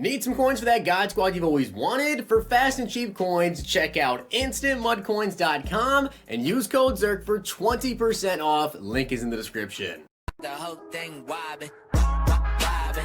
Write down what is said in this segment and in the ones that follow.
Need some coins for that God Squad you've always wanted? For fast and cheap coins, check out instantmudcoins.com and use code ZIRK for 20% off. Link is in the description. The whole thing wobbin', wobbin'.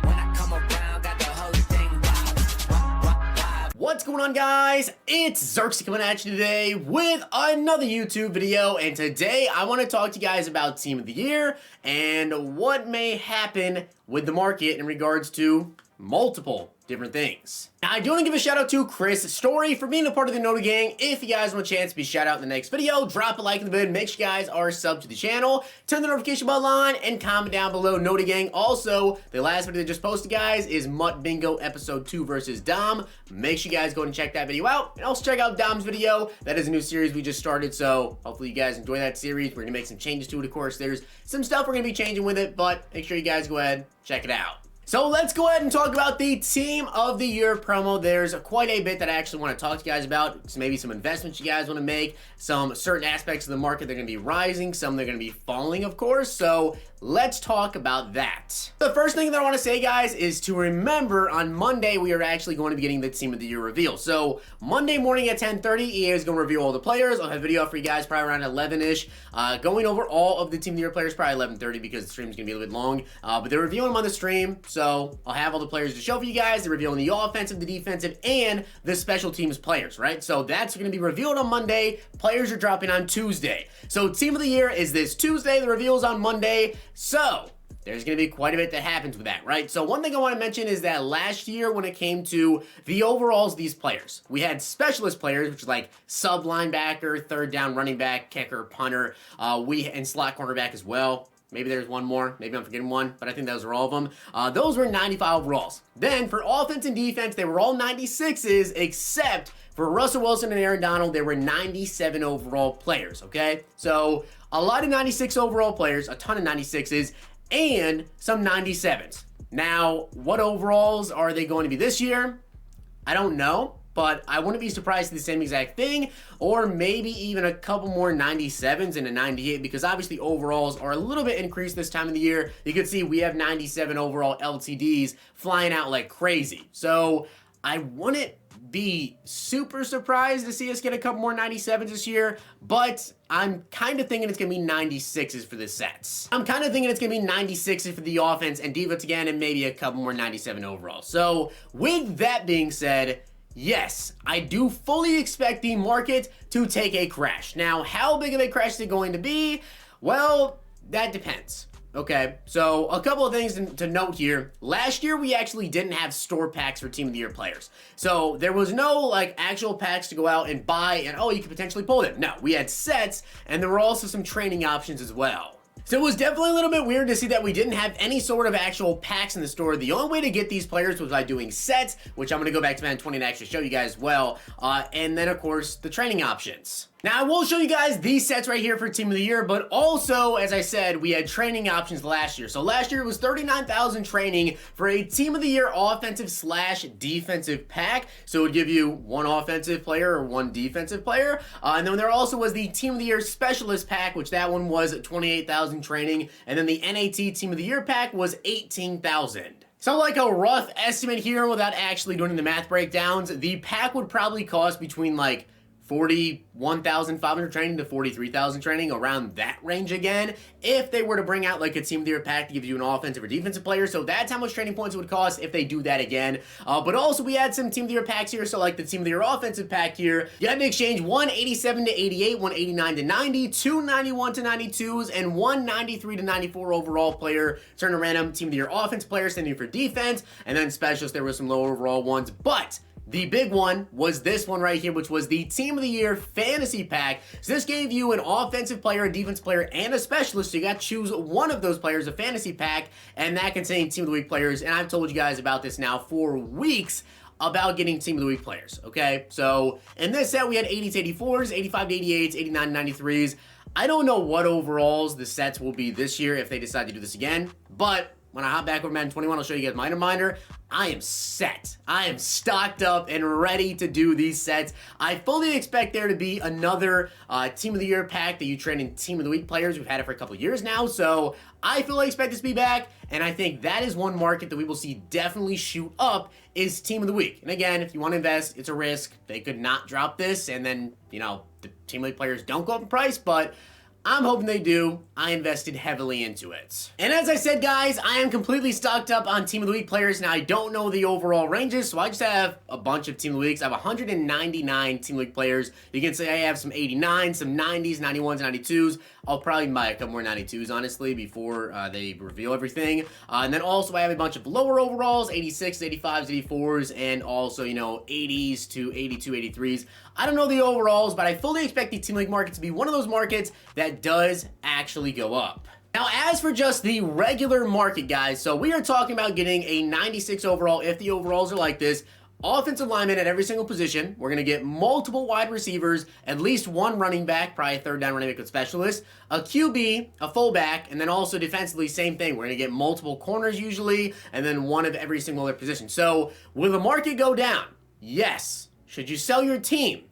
When I come around, got the whole thing wobbin'. What's going on, guys? It's Zirksee coming at you today with another YouTube video, and today I want to talk to you guys about Team of the Year and what may happen with the market in regards to multiple different things. Now, I do want to give a shout out to Chris Story for being a part of the Toty gang. If you guys want a chance to be shout out in the next video, drop a like in the video, make sure you guys are subbed to the channel, turn the notification bell on, and comment down below Toty gang. Also, the last video that just posted, guys, is Mutt Bingo episode 2 versus Dom. Make sure you guys go and check that video out, and also check out Dom's video. That is a new series we just started, so hopefully you guys enjoy that series. We're gonna make some changes to it, of course. There's some stuff we're gonna be changing with it, but make sure you guys go ahead, check it out. So let's go ahead and talk about the Team of the Year promo. There's quite a bit that I actually want to talk to you guys about. So maybe some investments you guys want to make, some certain aspects of the market that are going to be rising, some they're going to be falling, of course. So let's talk about that. The first thing that I want to say, guys, is to remember on Monday, we are actually going to be getting the Team of the Year reveal. So Monday morning at 10:30, EA is going to reveal all the players. I'll have a video for you guys probably around 11-ish, going over all of the Team of the Year players, probably 11:30 because the stream is going to be a little bit long. But they're revealing them on the stream. So I'll have all the players to show for you guys. They're revealing the offensive, the defensive, and the special teams players, right? So that's going to be revealed on Monday. Players are dropping on Tuesday. So Team of the Year is this Tuesday. The reveal is on Monday. So there's going to be quite a bit that happens with that, right? So one thing I want to mention is that last year when it came to the overalls of these players, we had specialist players, which is like sub linebacker, third down running back, kicker, punter, and slot cornerback as well. Maybe there's one more. Maybe I'm forgetting one, but I think those are all of them. Those were 95 overalls. Then for offense and defense, they were all 96s, except for Russell Wilson and Aaron Donald, they were 97 overall players, okay? So a lot of 96 overall players, a ton of 96s, and some 97s. Now, what overalls are they going to be this year? I don't know. But I wouldn't be surprised to the same exact thing, or maybe even a couple more 97s and a 98, because obviously overalls are a little bit increased this time of the year. You can see we have 97 overall LTDs flying out like crazy. So I wouldn't be super surprised to see us get a couple more 97s this year, but I'm kind of thinking it's going to be 96s for the sets. I'm kind of thinking it's going to be 96s for the offense and defense again, and maybe a couple more 97 overall. So with that being said, yes, I do fully expect the market to take a crash. Now, how big of a crash is it going to be? Well, that depends. Okay, so a couple of things to note here. Last year, we actually didn't have store packs for Team of the Year players. So there was no like actual packs to go out and buy and, oh, you could potentially pull them. No, we had sets, and there were also some training options as well. So it was definitely a little bit weird to see that we didn't have any sort of actual packs in the store. The only way to get these players was by doing sets, which I'm going to go back to Madden 20 and actually show you guys as well. And then, of course, the training options. Now, I will show you guys these sets right here for Team of the Year, but also, as I said, we had training options last year. So last year it was 39,000 training for a Team of the Year offensive/defensive pack. So it would give you one offensive player or one defensive player. And then there also was the Team of the Year specialist pack, which that one was 28,000 training. And then the NAT Team of the Year pack was 18,000. So like a rough estimate here without actually doing the math breakdowns, the pack would probably cost between like 41,500 training to 43,000 training, around that range again, if they were to bring out like a Team of the Year pack to give you an offensive or defensive player. So that's how much training points it would cost if they do that again. But also we had some Team of the Year packs here. So like the Team of the Year offensive pack here, you had to exchange 187 to 88, 189 to 90, 291 to 92s, and 193 to 94 overall player. Turn a random Team of the Year offense player standing for defense, and then specialists, there were some lower overall ones, but the big one was this one right here, which was the Team of the Year Fantasy Pack. So this gave you an offensive player, a defense player, and a specialist. So you got to choose one of those players, a fantasy pack, and that contained Team of the Week players. And I've told you guys about this now for weeks about getting Team of the Week players, okay? So in this set, we had 80 to 84s, 85 to 88s, 89 to 93s. I don't know what overalls the sets will be this year if they decide to do this again, but when I hop back over Madden 21, I'll show you guys my reminder. I am set. I am stocked up and ready to do these sets. I fully expect there to be another Team of the Year pack that you trade in Team of the Week players. We've had it for a couple years now, so I fully expect this to be back, and I think that is one market that we will see definitely shoot up is Team of the Week. And again, if you want to invest, it's a risk. They could not drop this, and then, you know, the Team of the Week players don't go up in price, but I'm hoping they do. I invested heavily into it. And as I said, guys, I am completely stocked up on Team of the Week players. Now, I don't know the overall ranges, so I just have a bunch of Team of the Weeks. I have 199 Team of the Week players. You can say I have some 89, some 90s, 91s, 92s. I'll probably buy a couple more 92s, honestly, before they reveal everything. And then also I have a bunch of lower overalls, 86, 85s, 84s, and also, you know, 80s to 82, 83s. I don't know the overalls, but I fully expect the Team League market to be one of those markets that does actually go up. Now, as for just the regular market, guys, so we are talking about getting a 96 overall if the overalls are like this. Offensive lineman at every single position. We're going to get multiple wide receivers, at least one running back, probably a third down running back with specialist, a QB, a fullback, and then also defensively, same thing. We're going to get multiple corners usually, and then one of every single other position. So, will the market go down? Yes. Should you sell your team?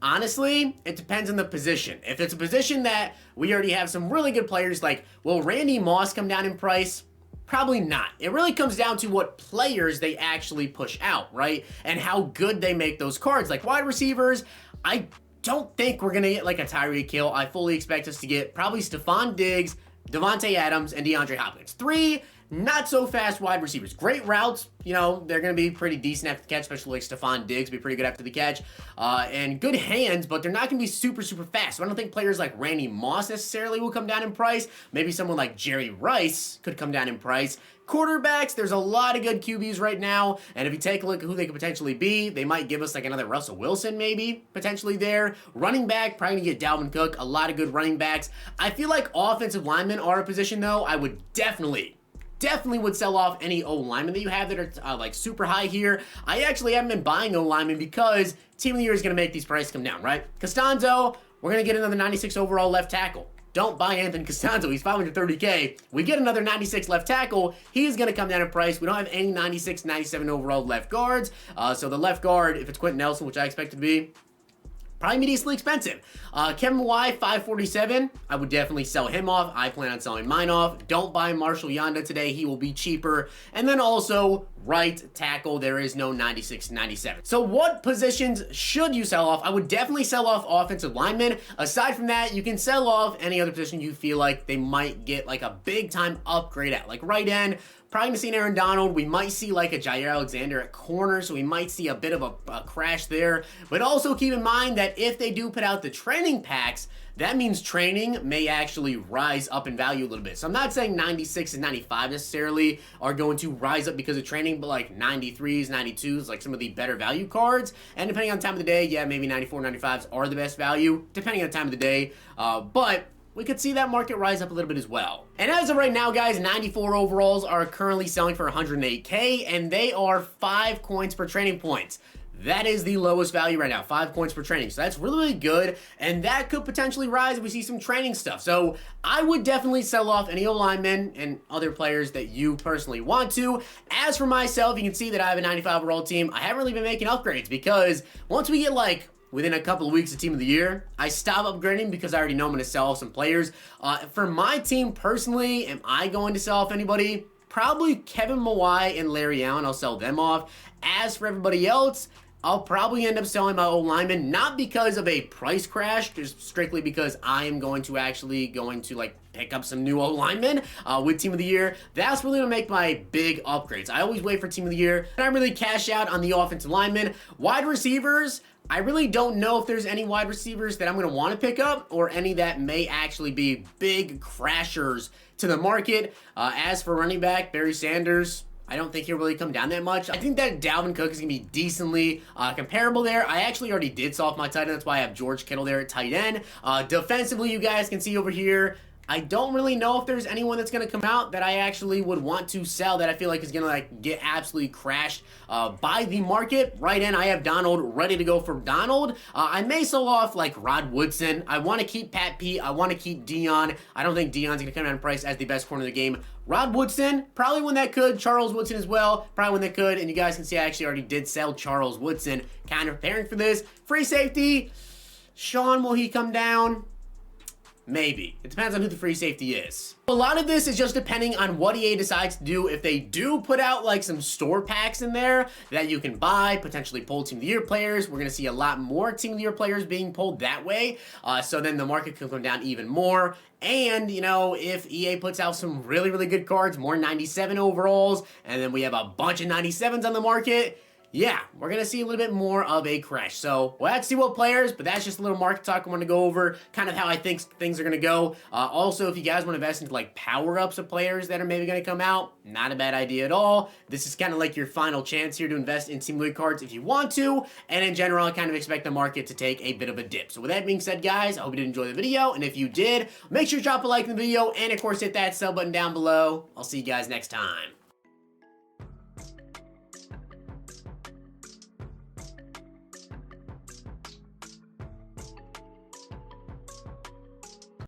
Honestly, it depends on the position. If it's a position that we already have some really good players, like, will Randy Moss come down in price? Probably not. It really comes down to what players they actually push out, right? And how good they make those cards. Like wide receivers, I don't think we're going to get like a Tyreek Hill. I fully expect us to get probably Stephon Diggs, Devontae Adams, and DeAndre Hopkins. 3 not so fast wide receivers. Great routes, you know, they're going to be pretty decent after the catch, especially like Stephon Diggs, be pretty good after the catch. And good hands, but they're not going to be super, super fast. So I don't think players like Randy Moss necessarily will come down in price. Maybe someone like Jerry Rice could come down in price. Quarterbacks, there's a lot of good QBs right now, and if you take a look at who they could potentially be, they might give us like another Russell Wilson maybe, potentially there. Running back, probably gonna get Dalvin Cook, a lot of good running backs. I feel like offensive linemen are a position though, I would definitely would sell off any O-linemen that you have that are like super high here. I actually haven't been buying O-linemen because Team of the Year is going to make these prices come down, right? Costanzo, we're going to get another 96 overall left tackle. Don't buy Anthony Costanzo. He's 530K. We get another 96 left tackle. He's going to come down in price. We don't have any 96, 97 overall left guards. So the left guard, if it's Quentin Nelson, which I expect it to be, probably decently expensive. Kevin Y, 547. I would definitely sell him off. I plan on selling mine off. Don't buy Marshall Yanda today. He will be cheaper. And then also, right tackle, there is no 96, 97. So what positions should you sell off? I would definitely sell off offensive linemen. Aside from that, you can sell off any other position you feel like they might get like a big time upgrade at. Like right end, probably gonna see an Aaron Donald. We might see like a Jair Alexander at corner, so we might see a bit of a crash there. But also keep in mind that if they do put out the training packs, that means training may actually rise up in value a little bit. So I'm not saying 96 and 95 necessarily are going to rise up because of training, but like 93s, 92s, like some of the better value cards. And depending on the time of the day, yeah, maybe 94, 95s are the best value, depending on the time of the day. But we could see that market rise up a little bit as well. And as of right now, guys, 94 overalls are currently selling for 108K, and they are 5 coins per training points. That is the lowest value right now, 5 coins per training. So that's really, really good, and that could potentially rise if we see some training stuff. So I would definitely sell off any O-linemen and other players that you personally want to. As for myself, you can see that I have a 95 overall team. I haven't really been making upgrades because once we get like within a couple of weeks of Team of the Year, I stop upgrading because I already know I'm going to sell off some players. For my team personally, am I going to sell off anybody? Probably Kevin Mawai and Larry Allen. I'll sell them off. As for everybody else, I'll probably end up selling my O-lineman, not because of a price crash, just strictly because I am going to like pick up some new O-linemen with Team of the Year. That's really going to make my big upgrades. I always wait for Team of the Year, and I really cash out on the offensive linemen. Wide receivers, I really don't know if there's any wide receivers that I'm going to want to pick up or any that may actually be big crashers to the market. As for running back, Barry Sanders, I don't think he'll really come down that much. I think that Dalvin Cook is going to be decently comparable there. I actually already did sell off my tight end. That's why I have George Kittle there at tight end. Defensively, you guys can see over here, I don't really know if there's anyone that's going to come out that I actually would want to sell that I feel like is going to like get absolutely crashed by the market. Right in, I have Donald ready to go for Donald. I may sell off like Rod Woodson. I want to keep Pat Pete. I want to keep Dion. I don't think Dion's going to come down in price as the best corner of the game Rod Woodson, probably one that could. Charles Woodson as well, probably one that could. And you guys can see I actually already did sell Charles Woodson, kind of preparing for this. Free safety, Sean, will he come down? Maybe. It depends on who the free safety is. A lot of this is just depending on what EA decides to do. If they do put out like some store packs in there that you can buy, potentially pull Team of the Year players, we're going to see a lot more Team of the Year players being pulled that way. So then the market can come down even more. And, you know, if EA puts out some really, really good cards, more 97 overalls, and then we have a bunch of 97s on the market, yeah, we're going to see a little bit more of a crash. So we'll have to see what players, but that's just a little market talk I want to go over, kind of how I think things are going to go. Also, if you guys want to invest into like power-ups of players that are maybe going to come out, not a bad idea at all. This is kind of like your final chance here to invest in Team League cards if you want to. And in general, I kind of expect the market to take a bit of a dip. So with that being said, guys, I hope you did enjoy the video. And if you did, make sure to drop a like in the video and, of course, hit that sub button down below. I'll see you guys next time.